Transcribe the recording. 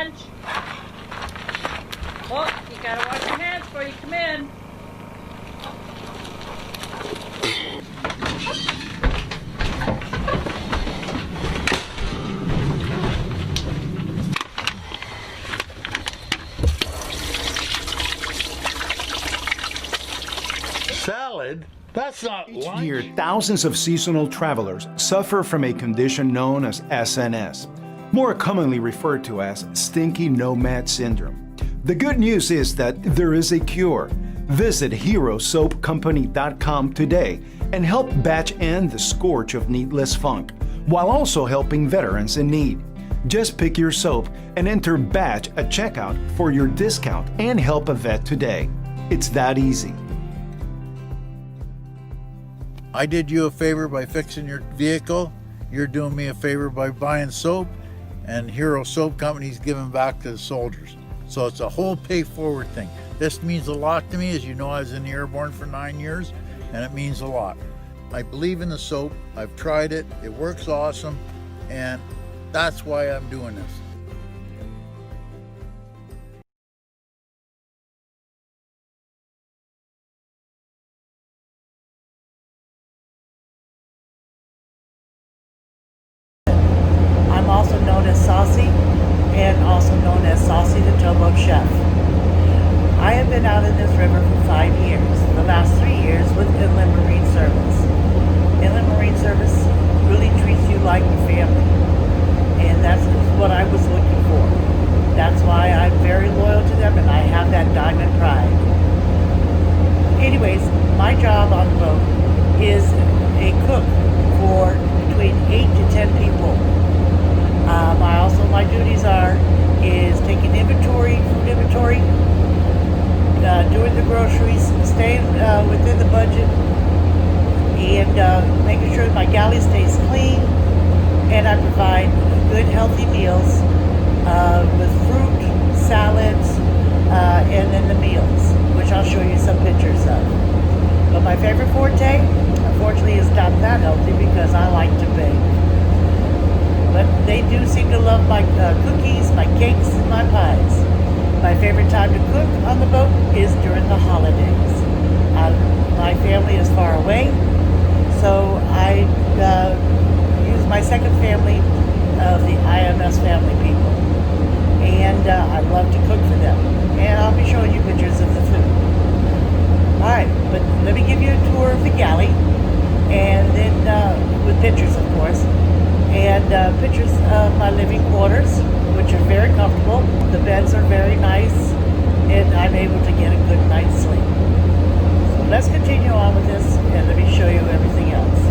lunch. Oh, you gotta wash your hands before you come in. Salad? That's not Each lunch. year, thousands of seasonal travelers suffer from a condition known as SNS, more commonly referred to as stinky nomad syndrome. The good news is that there is a cure. Visit herosoapcompany.com today and help batch end the scourge of needless funk, while also helping veterans in need. Just pick your soap and enter batch at checkout for your discount and help a vet today. It's that easy. I did you a favor by fixing your vehicle. You're doing me a favor by buying soap, and Hero Soap Company's giving back to the soldiers. So it's a whole pay forward thing. This means a lot to me. As you know, I was in the airborne for 9 years, and it means a lot. I believe in the soap. I've tried it. It works awesome, and that's why I'm doing this. I'm also known as Saucy, and also known as Saucy the Towboat Chef. I have been out in this river for 5 years, the last 3 years with Inland Marine Service. Inland Marine Service really treats you like family, and that's what I was looking for. That's why I'm very loyal to them, and I have that diamond pride. Anyways, my job on the boat is a cook for between 8 to 10 people. My duties is taking inventory, food inventory, doing the groceries, staying within the budget, and making sure my galley stays clean, and I provide good healthy meals with fruit, salads, and then the meals, which I'll show you some pictures of. But my favorite forte, unfortunately, is not that healthy because I like to bake. But they do seem to love my cookies, my cakes, and my pies. My favorite time to cook on the boat is during the holidays. My family is far away, so I use my second family of the IMS family people. And I love to cook for them. And I'll be showing you pictures of the food. Alright, but let me give you a tour of the galley, and then with pictures, of course. And pictures of my living quarters, which are very comfortable. The beds are very nice, and I'm able to get a good night's sleep. So let's continue on with this, and let me show you everything else.